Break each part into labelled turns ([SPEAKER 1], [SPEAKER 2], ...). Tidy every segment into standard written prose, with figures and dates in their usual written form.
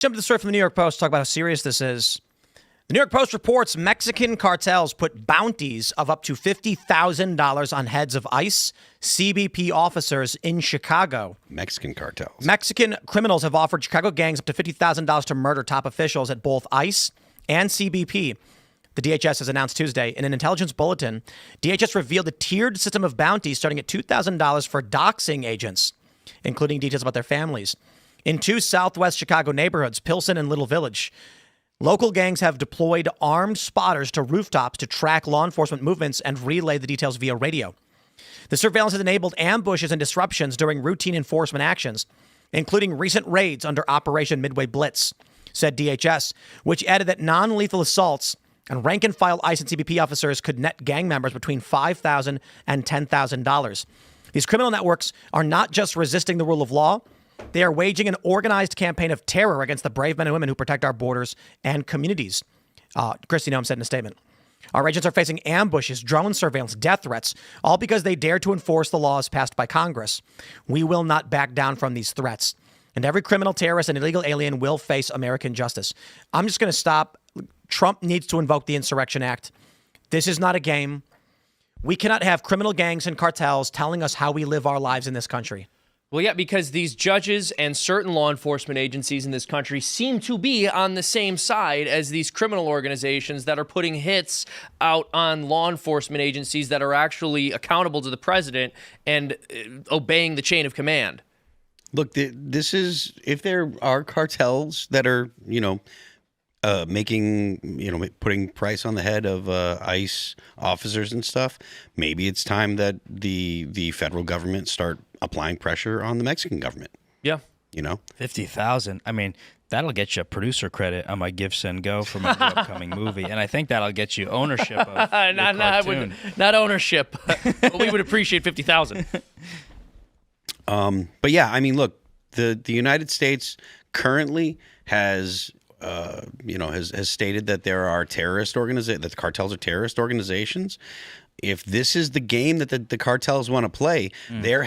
[SPEAKER 1] Jump to the story from the New York Post, talk about how serious this is. The New York Post reports Mexican cartels put bounties of up to $50,000 on heads of ICE CBP officers in Chicago.
[SPEAKER 2] Mexican cartels.
[SPEAKER 1] Mexican criminals have offered Chicago gangs up to $50,000 to murder top officials at both ICE and CBP. The DHS has announced Tuesday in an intelligence bulletin. DHS revealed a tiered system of bounties starting at $2,000 for doxing agents, including details about their families. In two southwest Chicago neighborhoods, Pilsen and Little Village, local gangs have deployed armed spotters to rooftops to track law enforcement movements and relay the details via radio. The surveillance has enabled ambushes and disruptions during routine enforcement actions, including recent raids under Operation Midway Blitz, said DHS, which added that non-lethal assaults and rank-and-file ICE and CBP officers could net gang members between $5,000 and $10,000. These criminal networks are not just resisting the rule of law, they are waging an organized campaign of terror against the brave men and women who protect our borders and communities, Kristi Noem said in a statement. Our agents are facing ambushes, drone surveillance, death threats, all because they dare to enforce the laws passed by Congress. We will not back down from these threats. And every criminal, terrorist, and illegal alien will face American justice. I'm just going to stop. Trump needs to invoke the Insurrection Act. This is not a game. We cannot have criminal gangs and cartels telling us how we live our lives in this country.
[SPEAKER 3] Well, yeah, because these judges and certain law enforcement agencies in this country seem to be on the same side as these criminal organizations that are putting hits out on law enforcement agencies that are actually accountable to the president and obeying the chain of command.
[SPEAKER 2] Look, this is, if there are cartels that are, putting price on the head of ICE officers and stuff, maybe it's time that the federal government start applying pressure on the Mexican government.
[SPEAKER 3] Yeah.
[SPEAKER 4] 50,000. I mean, that'll get you producer credit on my Give Send Go for my new upcoming movie, and I think that'll get you ownership of the cartoon.
[SPEAKER 3] Not ownership, but we would appreciate 50,000.
[SPEAKER 2] But yeah, I mean, look, the United States currently has stated that there are that the cartels are terrorist organizations. If this is the game that the cartels want to play, there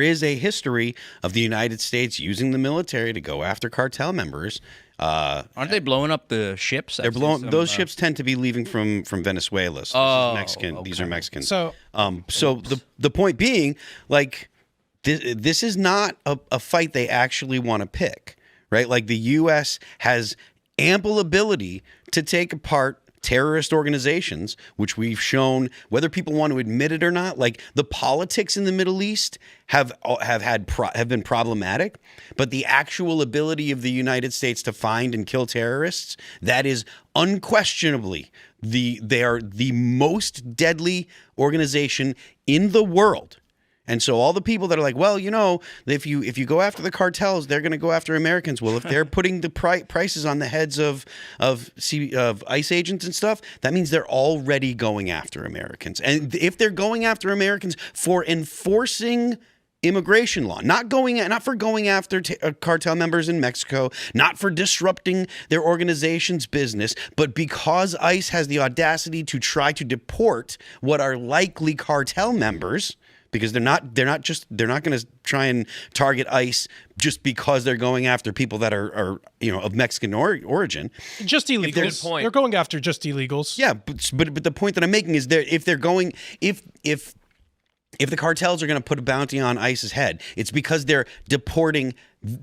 [SPEAKER 2] is a history of the United States using the military to go after cartel members.
[SPEAKER 4] Aren't they blowing up the ships?
[SPEAKER 2] Those ships tend to be leaving from Venezuela. So Mexican. Okay. These are Mexicans. So the point being, like, this is not a fight they actually want to pick, right? Like, the U.S. has ample ability to take apart terrorist organizations, which we've shown, whether people want to admit it or not. Like, the politics in the Middle East have been problematic, but the actual ability of the United States to find and kill terrorists, that is unquestionably they are the most deadly organization in the world. And so all the people that are like, well, if you go after the cartels, they're going to go after Americans. Well, if they're putting the prices on the heads of ICE agents and stuff, that means they're already going after Americans. And if they're going after Americans for enforcing immigration law, not for going after cartel members in Mexico, not for disrupting their organization's business, but because ICE has the audacity to try to deport what are likely cartel members. Because they're not going to try and target ICE just because they're going after people that are of Mexican origin.
[SPEAKER 5] Just illegals.
[SPEAKER 3] Good point.
[SPEAKER 5] They're going after just illegals.
[SPEAKER 2] Yeah, but the point that I'm making is if the cartels are going to put a bounty on ICE's head, it's because they're deporting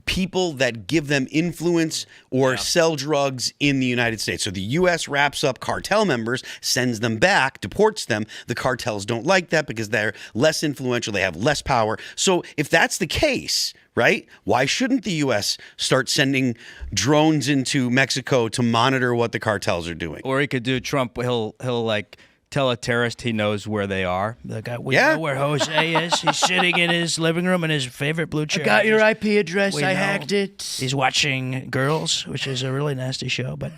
[SPEAKER 2] people that give them influence or sell drugs in the United States. So the U.S. wraps up cartel members, sends them back, deports them. The cartels don't like that because they're less influential. They have less power. So if that's the case, right, why shouldn't the U.S. start sending drones into Mexico to monitor what the cartels are doing?
[SPEAKER 4] Or he could do Trump. He'll like tell a terrorist he knows where they are. The guy, we know where Jose is. He's sitting in his living room in his favorite blue chair.
[SPEAKER 3] I got your IP address. I hacked it.
[SPEAKER 4] He's watching Girls, which is a really nasty show, but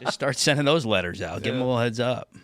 [SPEAKER 4] just start sending those letters out. Give him a little heads up.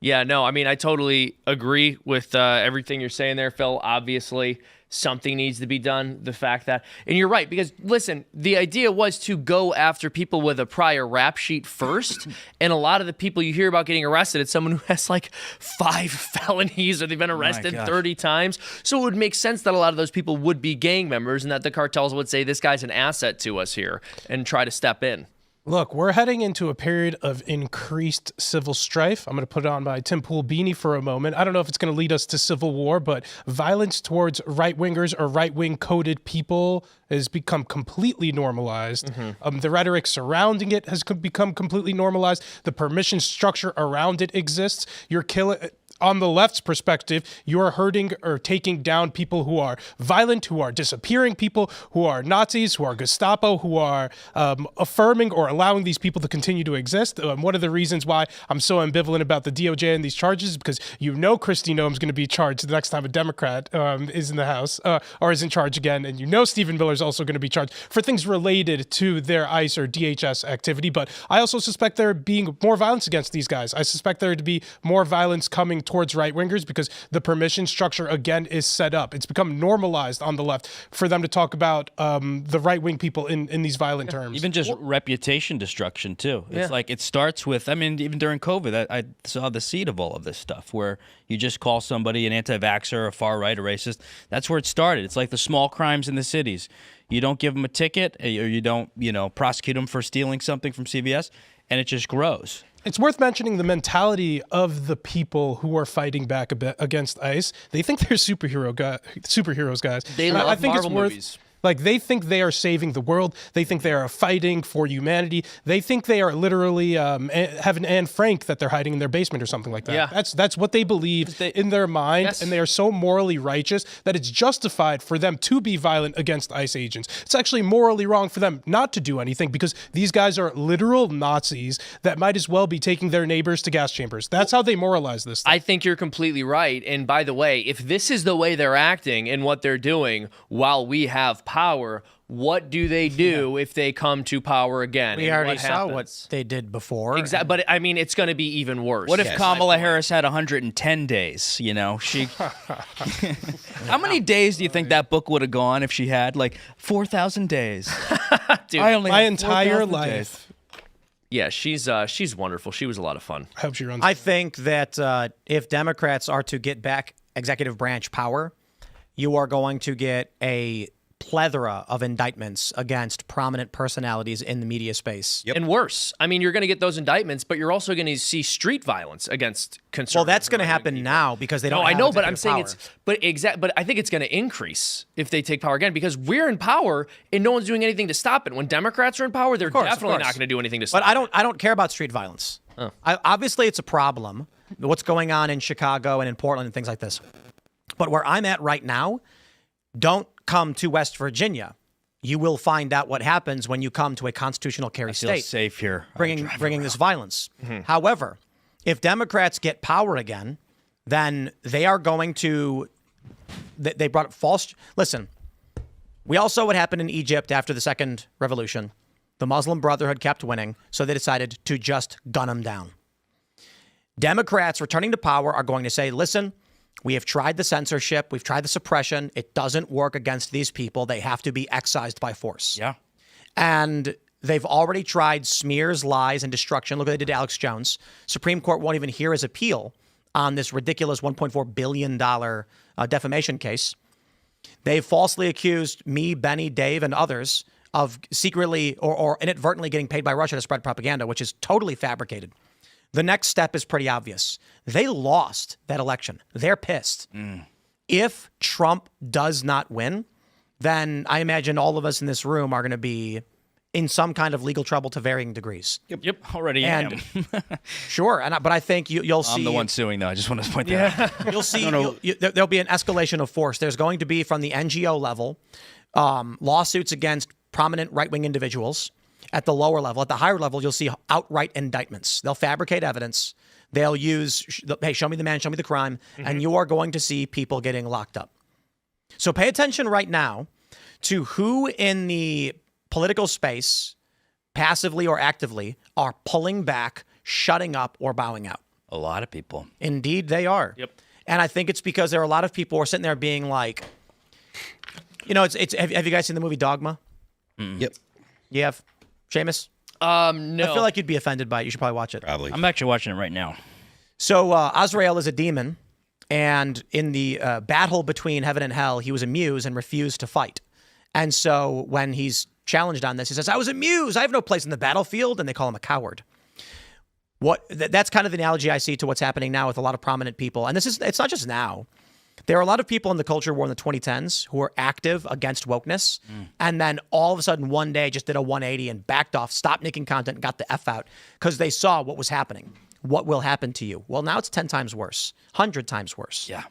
[SPEAKER 3] Yeah, no, I mean, I totally agree with everything you're saying there, Phil. Obviously, something needs to be done. The fact that, and you're right, because listen, the idea was to go after people with a prior rap sheet first. And a lot of the people you hear about getting arrested, it's someone who has like 5 felonies or they've been arrested 30 times. So it would make sense that a lot of those people would be gang members and that the cartels would say, this guy's an asset to us here and try to step in.
[SPEAKER 5] Look, we're heading into a period of increased civil strife. I'm going to put on my Tim Pool beanie for a moment. I don't know if it's going to lead us to civil war, but violence towards right-wingers or right-wing coded people has become completely normalized. The rhetoric surrounding it has become completely normalized. The permission structure around it exists. You're killing... On the left's perspective, you are hurting or taking down people who are violent, who are disappearing people, who are Nazis, who are Gestapo, who are affirming or allowing these people to continue to exist. One of the reasons why I'm so ambivalent about the DOJ and these charges is because Kristi Noem's going to be charged the next time a Democrat is in the House or is in charge again, and Stephen Miller's also going to be charged for things related to their ICE or DHS activity. But I also suspect there being more violence against these guys. I suspect there to be more violence coming towards right-wingers because the permission structure, again, is set up. It's become normalized on the left for them to talk about the right-wing people in these violent terms.
[SPEAKER 4] Even just reputation destruction, too. It's like it starts with, even during COVID, I saw the seed of all of this stuff where you just call somebody an anti-vaxxer, a far-right, a racist. That's where it started. It's like the small crimes in the cities. You don't give them a ticket or you don't, prosecute them for stealing something from CVS, and it just grows.
[SPEAKER 5] It's worth mentioning the mentality of the people who are fighting back against ICE. They think they're superheroes, guys.
[SPEAKER 3] They love Marvel movies.
[SPEAKER 5] Like, they think they are saving the world. They think they are fighting for humanity. They think they are literally have an Anne Frank that they're hiding in their basement or something like that.
[SPEAKER 3] Yeah.
[SPEAKER 5] That's what they believe in their mind, and they are so morally righteous that it's justified for them to be violent against ICE agents. It's actually morally wrong for them not to do anything because these guys are literal Nazis that might as well be taking their neighbors to gas chambers. That's how they moralize this stuff.
[SPEAKER 3] I think you're completely right. And by the way, if this is the way they're acting and what they're doing while we have power, what do they do if they come to power again?
[SPEAKER 1] We already saw what they did before.
[SPEAKER 3] Exactly, but it's going to be even worse.
[SPEAKER 4] What if Kamala Harris had 110 days? She. How many days do you think that book would have gone if she had 4,000 days?
[SPEAKER 3] Dude,
[SPEAKER 5] my entire life.
[SPEAKER 3] Yeah, she's wonderful. She was a lot of fun.
[SPEAKER 5] I hope she runs.
[SPEAKER 1] I think that if Democrats are to get back executive branch power, you are going to get a plethora of indictments against prominent personalities in the media space.
[SPEAKER 2] Yep.
[SPEAKER 3] And worse. You're going to get those indictments, but you're also going to see street violence against conservatives.
[SPEAKER 1] Well, that's going to happen now because they don't have
[SPEAKER 3] I know, but I'm
[SPEAKER 1] executive
[SPEAKER 3] saying
[SPEAKER 1] power.
[SPEAKER 3] but I think it's going to increase if they take power again because we're in power and no one's doing anything to stop it. When Democrats are in power, they're definitely not going to do anything to stop it.
[SPEAKER 1] But I don't care about street violence. Obviously, it's a problem. What's going on in Chicago and in Portland and things like this. But where I'm at right now, don't come to West Virginia. You will find out what happens when you come to a constitutional carry state.
[SPEAKER 4] I feel safe here.
[SPEAKER 1] Bringing this violence. However, if Democrats get power again, then they are going to. They brought up false. Listen, we all saw what happened in Egypt after the Second Revolution. The Muslim Brotherhood kept winning, so they decided to just gun them down. Democrats returning to power are going to say, listen, we have tried the censorship. We've tried the suppression. It doesn't work against these people. They have to be excised by force.
[SPEAKER 4] Yeah.
[SPEAKER 1] And they've already tried smears, lies, and destruction. Look what they did to Alex Jones. Supreme Court won't even hear his appeal on this ridiculous $1.4 billion defamation case. They've falsely accused me, Benny, Dave, and others of secretly or inadvertently getting paid by Russia to spread propaganda, which is totally fabricated. The next step is pretty obvious. They lost that election. They're pissed. If Trump does not win, then I imagine all of us in this room are going to be in some kind of legal trouble to varying degrees.
[SPEAKER 4] Yep. Already am.
[SPEAKER 1] Sure. But I think you'll see.
[SPEAKER 4] I'm the one suing, though. I just want to point that out.
[SPEAKER 1] You'll see. There'll be an escalation of force. There's going to be, from the NGO level, lawsuits against prominent right-wing individuals. At the lower level, at the higher level, you'll see outright indictments. They'll fabricate evidence. They'll use, hey, show me the man, show me the crime, and you are going to see people getting locked up. So pay attention right now to who in the political space, passively or actively, are pulling back, shutting up, or bowing out.
[SPEAKER 4] A lot of people.
[SPEAKER 1] Indeed, they are.
[SPEAKER 3] Yep.
[SPEAKER 1] And I think it's because there are a lot of people who are sitting there being like, You know, it's. Have you guys seen the movie Dogma?
[SPEAKER 2] Yep.
[SPEAKER 1] You have, Seamus?
[SPEAKER 3] No.
[SPEAKER 1] I feel like you'd be offended by it. You should probably watch it.
[SPEAKER 2] Probably.
[SPEAKER 4] I'm actually watching it right now.
[SPEAKER 1] So Azrael is a demon, and in the battle between heaven and hell, he was a muse and refused to fight. And so when he's challenged on this, he says, "I was a muse. I have no place in the battlefield," and they call him a coward. That's kind of the analogy I see to what's happening now with a lot of prominent people. And it's not just now. There are a lot of people in the culture war in the 2010s who were active against wokeness, and then all of a sudden one day just did a 180 and backed off, stopped making content, and got the F out because they saw what was happening. What will happen to you? Well, now it's 10 times worse, 100 times worse.
[SPEAKER 4] Yeah.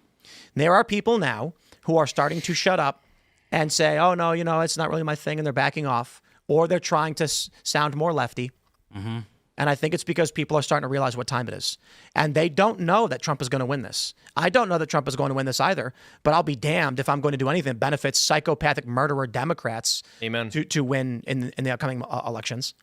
[SPEAKER 1] There are people now who are starting to shut up and say, oh, no, it's not really my thing, and they're backing off, or they're trying to sound more lefty. Mm-hmm. And I think it's because people are starting to realize what time it is. And they don't know that Trump is going to win this. I don't know that Trump is going to win this either, but I'll be damned if I'm going to do anything that benefits psychopathic murderer Democrats to win in the upcoming elections.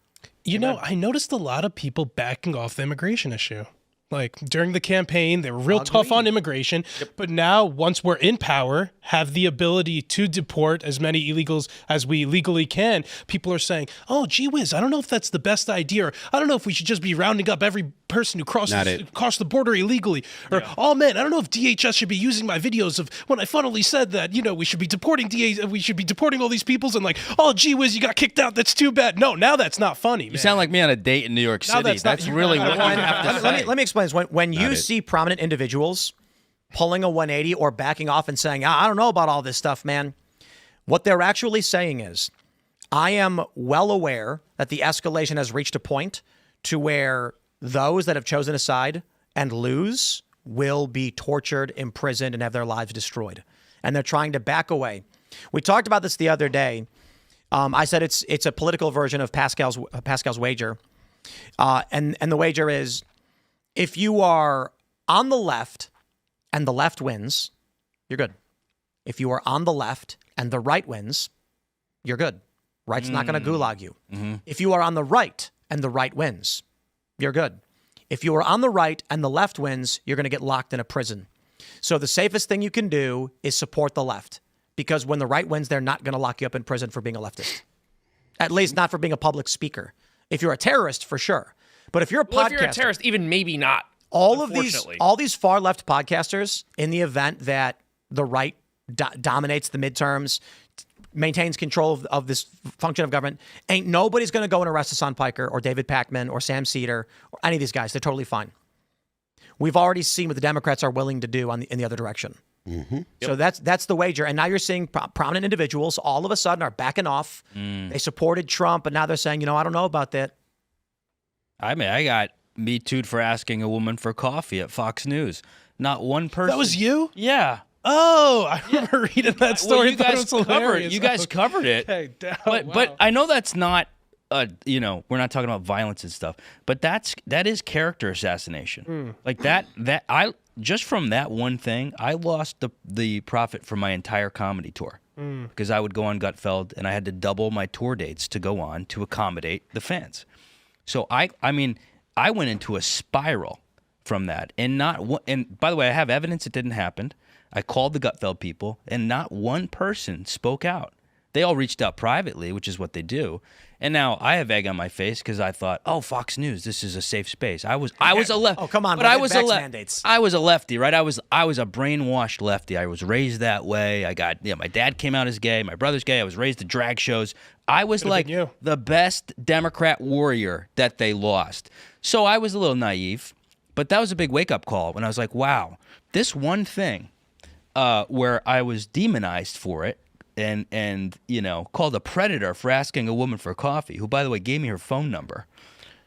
[SPEAKER 5] I noticed a lot of people backing off the immigration issue. Like during the campaign, they were real tough on immigration, but now once we're in power, have the ability to deport as many illegals as we legally can. People are saying, "Oh, gee whiz, I don't know if that's the best idea. Or, I don't know if we should just be rounding up every person who crossed the border illegally." Or, "Oh man, I don't know if DHS should be using my videos of when I funnily said that we should be deporting all these peoples." And like, "Oh, gee whiz, you got kicked out. That's too bad." No, now that's not funny. Man.
[SPEAKER 4] You sound like me on a date in New York City. That's really what you have to say.
[SPEAKER 1] Let me explain this. When you see prominent individuals pulling a 180 or backing off and saying, "I don't know about all this stuff, man," what they're actually saying is, I am well aware that the escalation has reached a point to where those that have chosen a side and lose will be tortured, imprisoned, and have their lives destroyed. And they're trying to back away. We talked about this the other day. I said it's a political version of Pascal's wager. And the wager is, if you are on the left and the left wins, you're good. If you are on the left and the right wins, you're good. Right's not going to gulag you. Mm-hmm. If you are on the right and the right wins, you're good. If you are on the right and the left wins, you're going to get locked in a prison. So the safest thing you can do is support the left, because when the right wins, they're not going to lock you up in prison for being a leftist. At least not for being a public speaker. If you're a terrorist, for sure. But if you're a podcaster,
[SPEAKER 3] if you're a terrorist, even maybe not.
[SPEAKER 1] All these far left podcasters, in the event that the right dominates the midterms, maintains control of this function of government, ain't nobody's going to go and arrest Hassan Piker or David Pakman or Sam Cedar or any of these guys. They're totally fine. We've already seen what the Democrats are willing to do in the other direction. Mm-hmm. So that's the wager. And now you're seeing prominent individuals all of a sudden are backing off. They supported Trump, but now they're saying, I don't know about that.
[SPEAKER 4] I mean, I got Me Too'd for asking a woman for coffee at Fox News. Not one person.
[SPEAKER 5] That was you?
[SPEAKER 4] Yeah.
[SPEAKER 5] Oh, I remember reading that story.
[SPEAKER 4] Well, you guys covered it. But I know that's not, we're not talking about violence and stuff, but that is character assassination. Like that I just from that one thing, I lost the profit from my entire comedy tour because I would go on Gutfeld and I had to double my tour dates to go on to accommodate the fans. So I went into a spiral from that, and by the way, I have evidence it didn't happen. I called the Gutfeld people, and not one person spoke out. They all reached out privately, which is what they do. And now I have egg on my face because I thought, oh, Fox News, this is a safe space. I was a lefty.
[SPEAKER 1] Oh, come on,
[SPEAKER 4] but I was
[SPEAKER 1] mandates.
[SPEAKER 4] I was a lefty, right? I was a brainwashed lefty. I was raised that way. My dad came out as gay. My brother's gay. I was raised at drag shows. I was like the best Democrat warrior that they lost. So I was a little naive, but that was a big wake-up call when I was like, wow, this one thing where I was demonized for it and called a predator for asking a woman for coffee, who, by the way, gave me her phone number.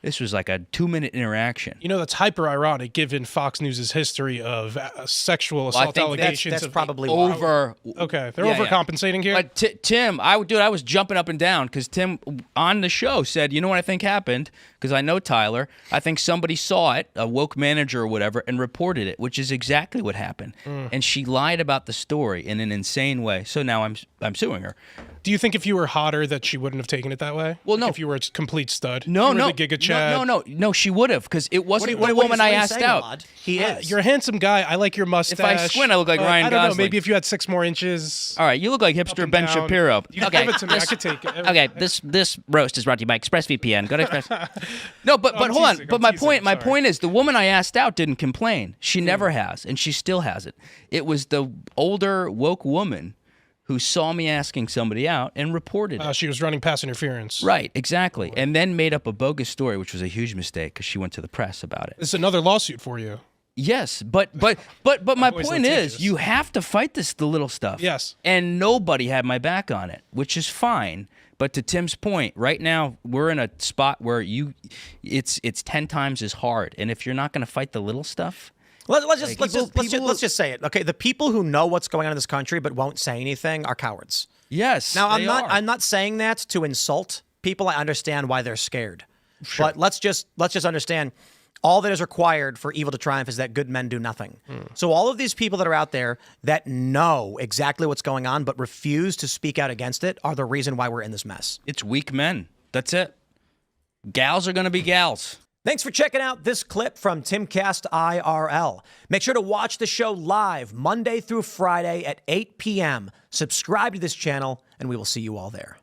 [SPEAKER 4] This was like a 2-minute interaction.
[SPEAKER 5] That's hyper ironic given Fox News' history of sexual assault allegations.
[SPEAKER 1] That's probably
[SPEAKER 5] over. Okay, they're overcompensating here.
[SPEAKER 4] But Tim, I was jumping up and down because Tim on the show said, "You know what I think happened? Because I know Tyler. I think somebody saw it, a woke manager or whatever, and reported it, which is exactly what happened. And she lied about the story in an insane way. So now I'm suing her."
[SPEAKER 5] Do you think if you were hotter that she wouldn't have taken it that way?
[SPEAKER 4] Well, no.
[SPEAKER 5] If you were a complete stud?
[SPEAKER 4] No.
[SPEAKER 5] The Giga chick Chad.
[SPEAKER 4] No, she would have, because it wasn't the
[SPEAKER 1] what
[SPEAKER 4] woman
[SPEAKER 1] are
[SPEAKER 4] I
[SPEAKER 1] you
[SPEAKER 4] asked
[SPEAKER 1] saying,
[SPEAKER 4] out.
[SPEAKER 1] Elaad? He is.
[SPEAKER 5] You're a handsome guy. I like your mustache.
[SPEAKER 4] If I squint, I look like Ryan
[SPEAKER 5] I don't know.
[SPEAKER 4] Gosling.
[SPEAKER 5] Maybe if you had 6 more inches.
[SPEAKER 4] All right, you look like hipster Ben
[SPEAKER 5] down.
[SPEAKER 4] Shapiro.
[SPEAKER 5] You give it to me. I could take it.
[SPEAKER 6] Okay, this roast is brought to you by ExpressVPN. Go to Express.
[SPEAKER 4] No, but hold on.
[SPEAKER 5] teasing,
[SPEAKER 4] But
[SPEAKER 5] I'm
[SPEAKER 4] my
[SPEAKER 5] teasing,
[SPEAKER 4] my
[SPEAKER 5] sorry.
[SPEAKER 4] point is, the woman I asked out didn't complain. She never has, and she still hasn't. It was the older woke woman who saw me asking somebody out and reported it.
[SPEAKER 5] She was running pass interference.
[SPEAKER 4] Right, exactly, and then made up a bogus story, which was a huge mistake because she went to the press about it.
[SPEAKER 5] It's another lawsuit for you.
[SPEAKER 4] Yes, but my
[SPEAKER 5] Always
[SPEAKER 4] point is,
[SPEAKER 5] litigious.
[SPEAKER 4] you have to fight the little stuff.
[SPEAKER 5] Yes.
[SPEAKER 4] And nobody had my back on it, which is fine. But to Tim's point, right now we're in a spot where it's 10 times as hard. And if you're not going to fight the little stuff,
[SPEAKER 1] Let's just say it. Okay, the people who know what's going on in this country but won't say anything are cowards.
[SPEAKER 4] yes.
[SPEAKER 1] Now,
[SPEAKER 4] they are.
[SPEAKER 1] I'm not saying that to insult people. I understand why they're scared. But let's just understand, all that is required for evil to triumph is that good men do nothing. So all of these people that are out there that know exactly what's going on but refuse to speak out against it are the reason why we're in this mess.
[SPEAKER 4] It's weak men. That's it. Gals are going to be gals.
[SPEAKER 1] Thanks for checking out this clip from Timcast IRL. Make sure to watch the show live Monday through Friday at 8 p.m. Subscribe to this channel, and we will see you all there.